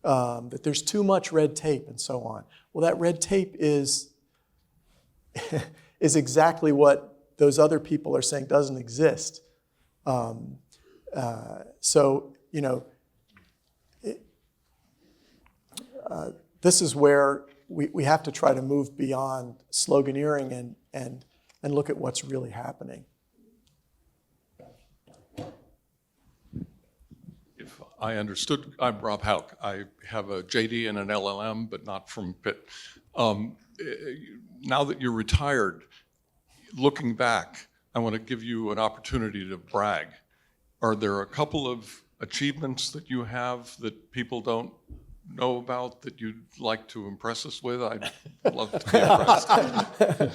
That there's too much red tape and so on. Well, that red tape is exactly what those other people are saying doesn't exist. So, you know, this is where we have to try to move beyond sloganeering and look at what's really happening. If I understood, I'm Rob Hauk. I have a JD and an LLM, but not from Pitt. Now that you're retired, looking back, I want to give you an opportunity to brag. Are there a couple of achievements that you have that people don't know about that you'd like to impress us with? I'd love to be impressed. Well,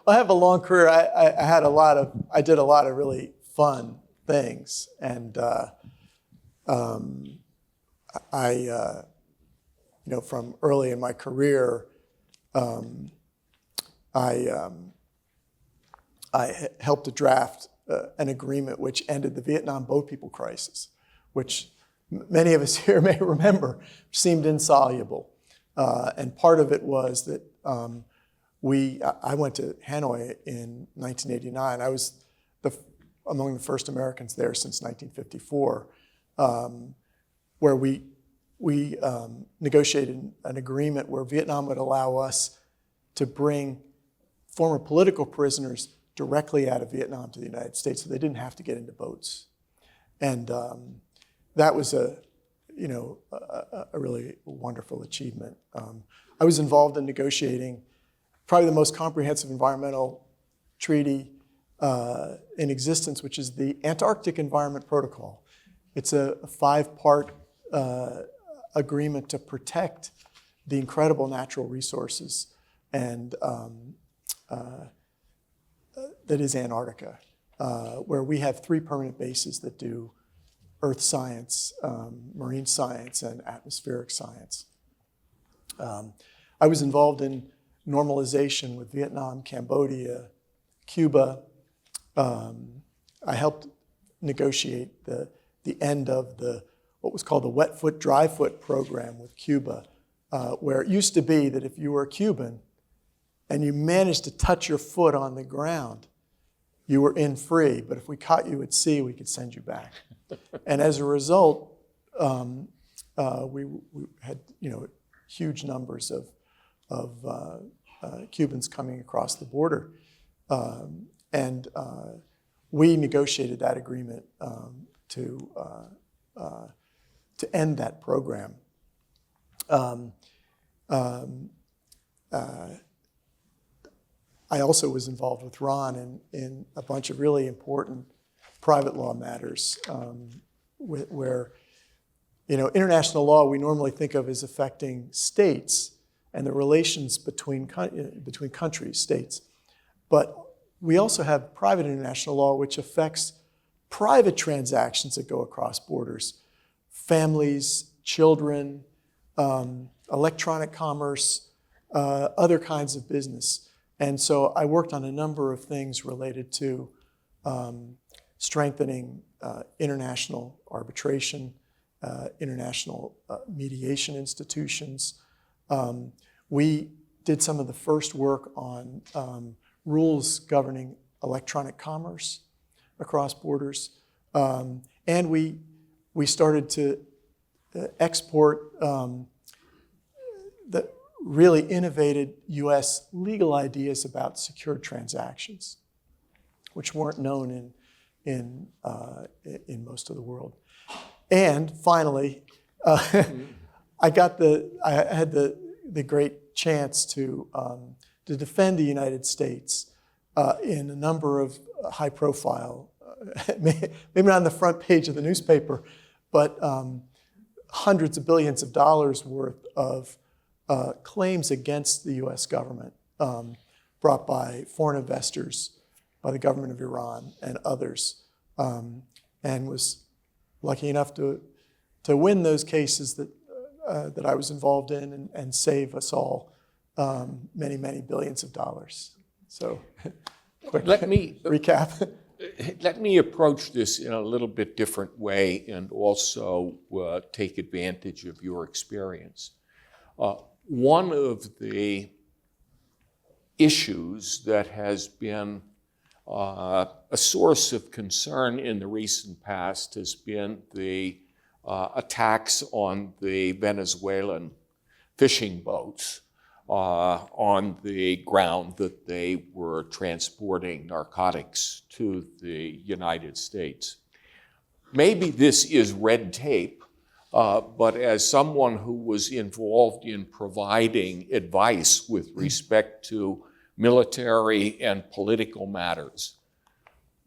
I have a long career. I did a lot of really fun things, and you know, from early in my career, I helped to draft an agreement which ended the Vietnam boat people crisis, which many of us here may remember seemed insoluble. And part of it was that I went to Hanoi in 1989. I was among the first Americans there since 1954, where we negotiated an agreement where Vietnam would allow us to bring former political prisoners directly out of Vietnam to the United States, so they didn't have to get into boats. And that was a really wonderful achievement. I was involved in negotiating probably the most comprehensive environmental treaty in existence, which is the Antarctic Environment Protocol. It's a 5-part agreement to protect the incredible natural resources and that is Antarctica, where we have 3 permanent bases that do earth science, marine science, and atmospheric science. I was involved in normalization with Vietnam, Cambodia, Cuba. I helped negotiate the end of what was called the wet foot, dry foot program with Cuba, where it used to be that if you were a Cuban and you managed to touch your foot on the ground, you were in free. But if we caught you at sea, we could send you back. And as a result, we had huge numbers of Cubans coming across the border, and we negotiated that agreement to end that program. I also was involved with Ron in a bunch of really important private law matters where, international law we normally think of as affecting states and the relations between countries, states. But we also have private international law which affects private transactions that go across borders, families, children, electronic commerce, other kinds of business. And so I worked on a number of things related to strengthening international arbitration, international mediation institutions. We did some of the first work on rules governing electronic commerce across borders. And we started to export the really innovated US legal ideas about secured transactions, which weren't known in most of the world. And finally, I had the great chance to defend the United States in a number of high-profile, maybe not on the front page of the newspaper, but hundreds of billions of dollars worth of claims against the U.S. government brought by foreign investors, by the government of Iran and others, and was lucky enough to win those cases that I was involved in and save us all many, many billions of dollars. So, quick Let me recap. let me approach this in a little bit different way and also take advantage of your experience. One of the issues that has been a source of concern in the recent past has been the attacks on the Venezuelan fishing boats on the ground that they were transporting narcotics to the United States. Maybe this is red tape, but as someone who was involved in providing advice with respect to military and political matters,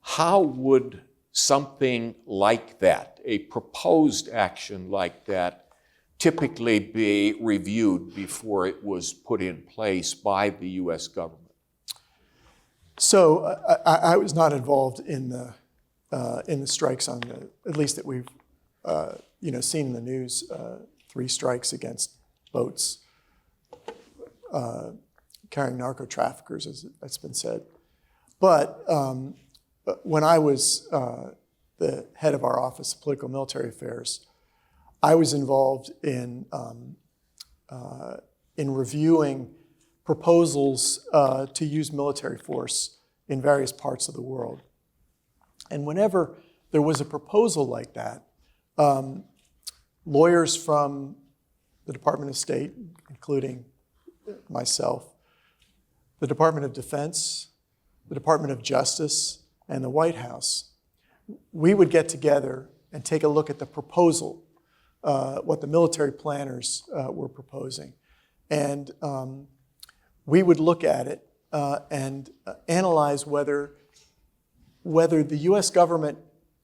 how would something like that, a proposed action like that, typically be reviewed before it was put in place by the U.S. government? So I was not involved in the strikes on the, at least that we've seen in the news, 3 strikes against boats carrying narco traffickers, as it's been said. But when I was the head of our Office of Political and Military Affairs, I was involved in reviewing proposals to use military force in various parts of the world. And whenever there was a proposal like that, lawyers from the Department of State, including myself, the Department of Defense, the Department of Justice, and the White House, we would get together and take a look at the proposal, what the military planners were proposing. And we would look at it and analyze whether the U.S. government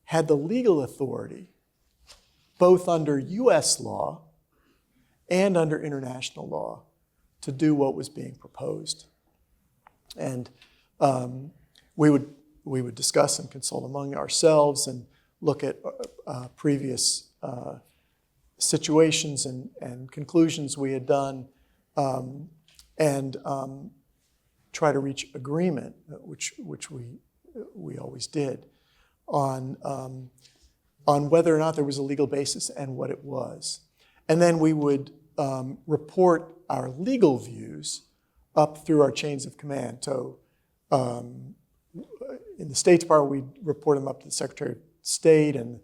had the legal authority, both under U.S. law and under international law, to do what was being proposed. And we would discuss and consult among ourselves and look at previous situations and conclusions we had done, and try to reach agreement, which we always did, on whether or not there was a legal basis and what it was. And then we would report our legal views up through our chains of command. So in the State Department, we'd report them up to the Secretary of State, and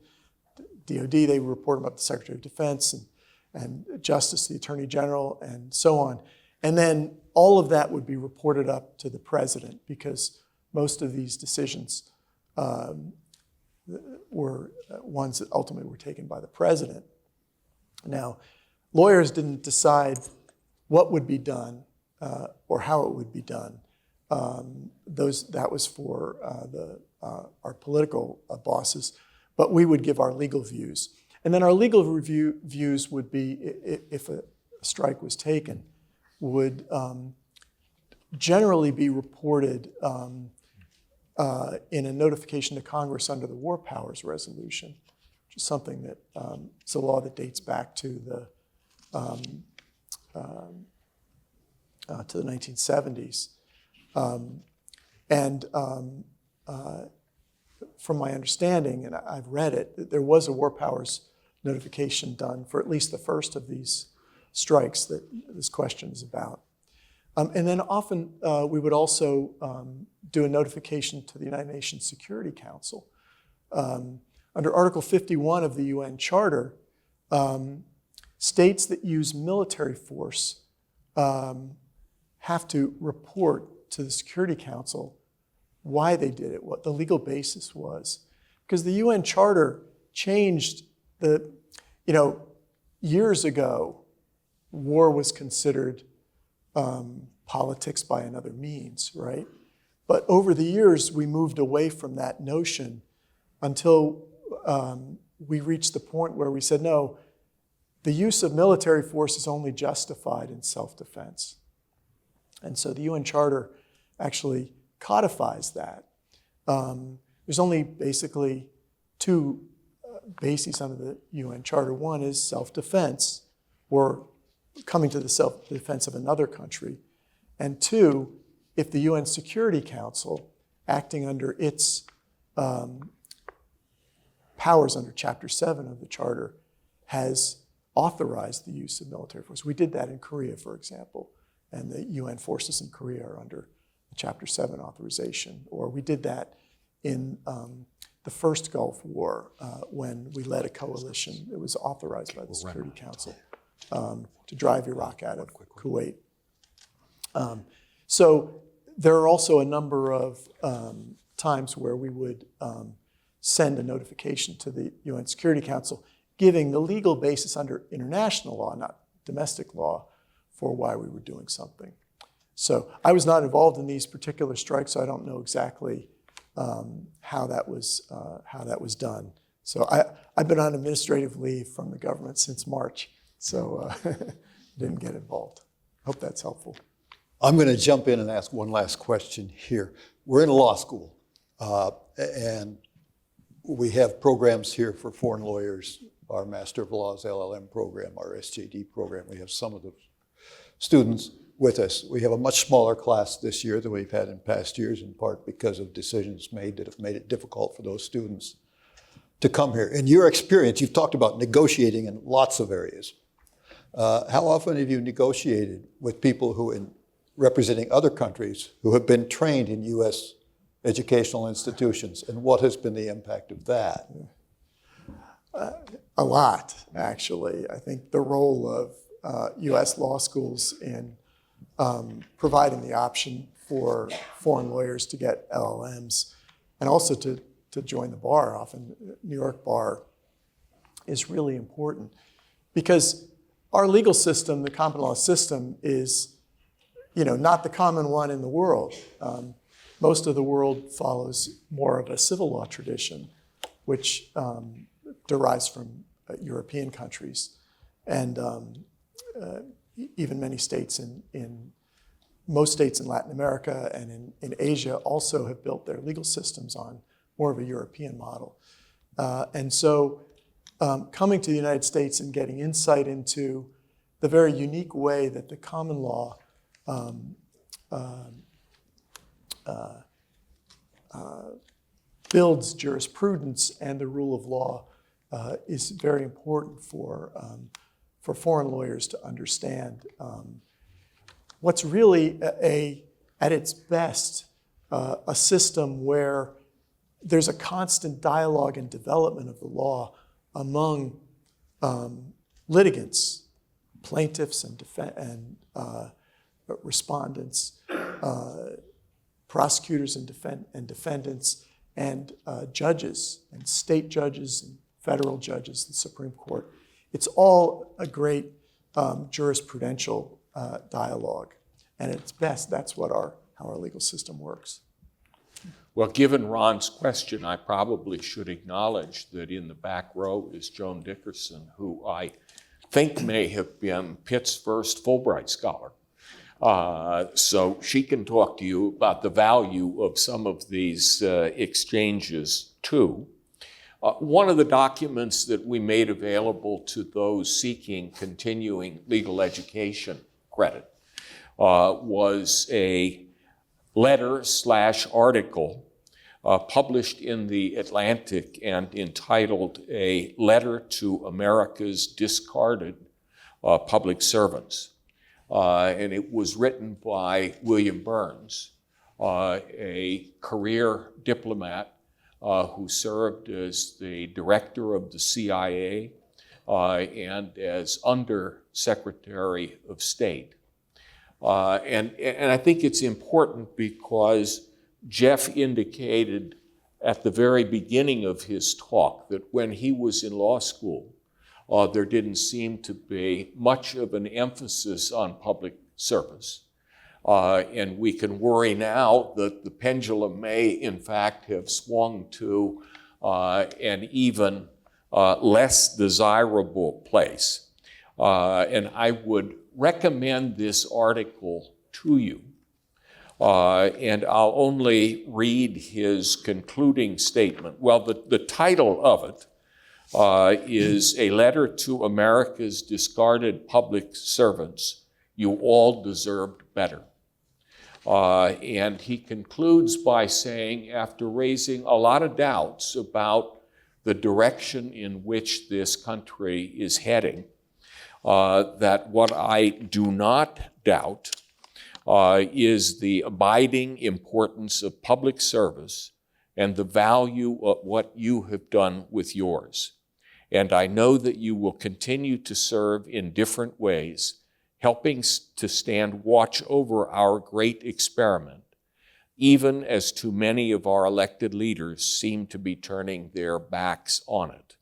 DOD, they would report them up to the Secretary of Defense, and Justice, the Attorney General, and so on. And then all of that would be reported up to the President, because most of these decisions were ones that ultimately were taken by the President. Now, lawyers didn't decide what would be done or how it would be done. That was for our political bosses, but we would give our legal views. And then our legal views would be, if a strike was taken, would generally be reported in a notification to Congress under the War Powers Resolution, which is something that, it's a law that dates back to the 1970s. From my understanding, and I've read it, there was a War Powers notification done for at least the first of these strikes that this question is about. And then often we would also do a notification to the United Nations Security Council. Under Article 51 of the UN Charter, states that use military force have to report to the Security Council why they did it, what the legal basis was. Because the UN Charter changed years ago, war was considered politics by another means, right? But over the years, we moved away from that notion until we reached the point where we said, no, the use of military force is only justified in self-defense. And so the UN Charter actually codifies that. There's only basically 2 bases under the UN Charter. One is self-defense, or coming to the self-defense of another country. And 2, if the UN Security Council, acting under its powers under Chapter 7 of the Charter has authorized the use of military force. We did that in Korea, for example, and the UN forces in Korea are under the Chapter 7 authorization. Or we did that in the first Gulf War when we led a coalition. It was authorized by the Security Council to drive Iraq out of Kuwait. So there are also a number of times where we would send a notification to the UN Security Council giving the legal basis under international law, not domestic law, for why we were doing something. So I was not involved in these particular strikes, so I don't know exactly how that was done. So I've been on administrative leave from the government since March, so didn't get involved. Hope that's helpful. I'm going to jump in and ask one last question here. We're in law school, and we have programs here for foreign lawyers, our Master of Laws LLM program, our SJD program. We have some of the students with us. We have a much smaller class this year than we've had in past years, in part because of decisions made that have made it difficult for those students to come here. In your experience, you've talked about negotiating in lots of areas. How often have you negotiated with people who, representing other countries, who have been trained in U.S. educational institutions, and what has been the impact of that? A lot, actually. I think the role of U.S. law schools in providing the option for foreign lawyers to get LLMs and also to join the bar, often New York bar, is really important because our legal system, the common law system, is not the common one in the world. Most of the world follows more of a civil law tradition, which derives from European countries. And even many states most states in Latin America and in Asia also have built their legal systems on more of a European model. And so coming to the United States and getting insight into the very unique way that the common law builds jurisprudence and the rule of law is very important for foreign lawyers to understand. What's really at its best, a system where there's a constant dialogue and development of the law among litigants, plaintiffs and respondents, prosecutors and defendants, and judges and state judges and federal judges, the Supreme Court. It's all a great jurisprudential dialogue. And at its best, that's how our legal system works. Well, given Ron's question, I probably should acknowledge that in the back row is Joan Dickerson, who I think may have been Pitt's first Fulbright scholar. So she can talk to you about the value of some of these exchanges too. One of the documents that we made available to those seeking continuing legal education credit was a letter/article published in the Atlantic and entitled A Letter to America's Discarded Public Servants. And it was written by William Burns, a career diplomat who served as the director of the CIA and as Under Secretary of State. And I think it's important because Jeff indicated at the very beginning of his talk that when he was in law school, there didn't seem to be much of an emphasis on public service. And we can worry now that the pendulum may, in fact, have swung to an even less desirable place. And I would recommend this article to you. And I'll only read his concluding statement. Well, the title of it is A Letter to America's Discarded Public Servants. You all deserved better. And he concludes by saying, after raising a lot of doubts about the direction in which this country is heading, that what I do not doubt is the abiding importance of public service and the value of what you have done with yours. And I know that you will continue to serve in different ways, helping to stand watch over our great experiment, even as too many of our elected leaders seem to be turning their backs on it.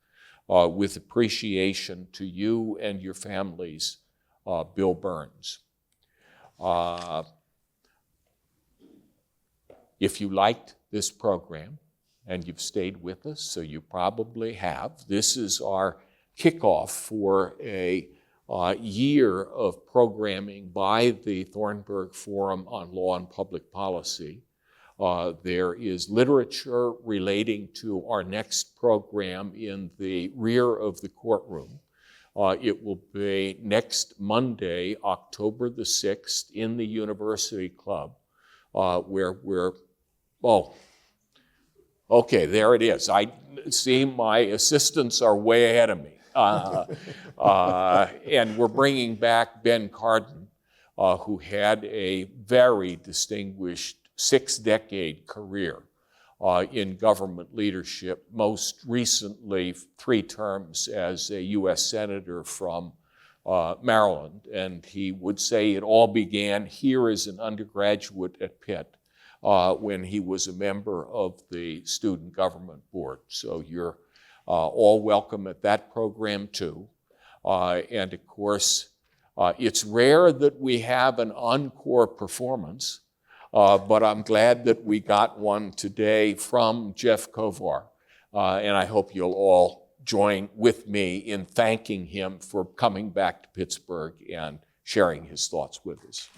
With appreciation to you and your families, Bill Burns. If you liked this program, and you've stayed with us, so you probably have, this is our kickoff for a year of programming by the Thornburgh Forum on Law and Public Policy. There is literature relating to our next program in the rear of the courtroom. It will be next Monday, October the 6th, in the University Club, where we're, okay, there it is. I see my assistants are way ahead of me. And we're bringing back Ben Cardin, who had a very distinguished 6-decade career in government leadership, most recently 3 terms as a U.S. Senator from Maryland. And he would say it all began here as an undergraduate at Pitt when he was a member of the Student Government Board. So you're all welcome at that program too. And of course, it's rare that we have an encore performance, but I'm glad that we got one today from Jeff Kovar. And I hope you'll all join with me in thanking him for coming back to Pittsburgh and sharing his thoughts with us.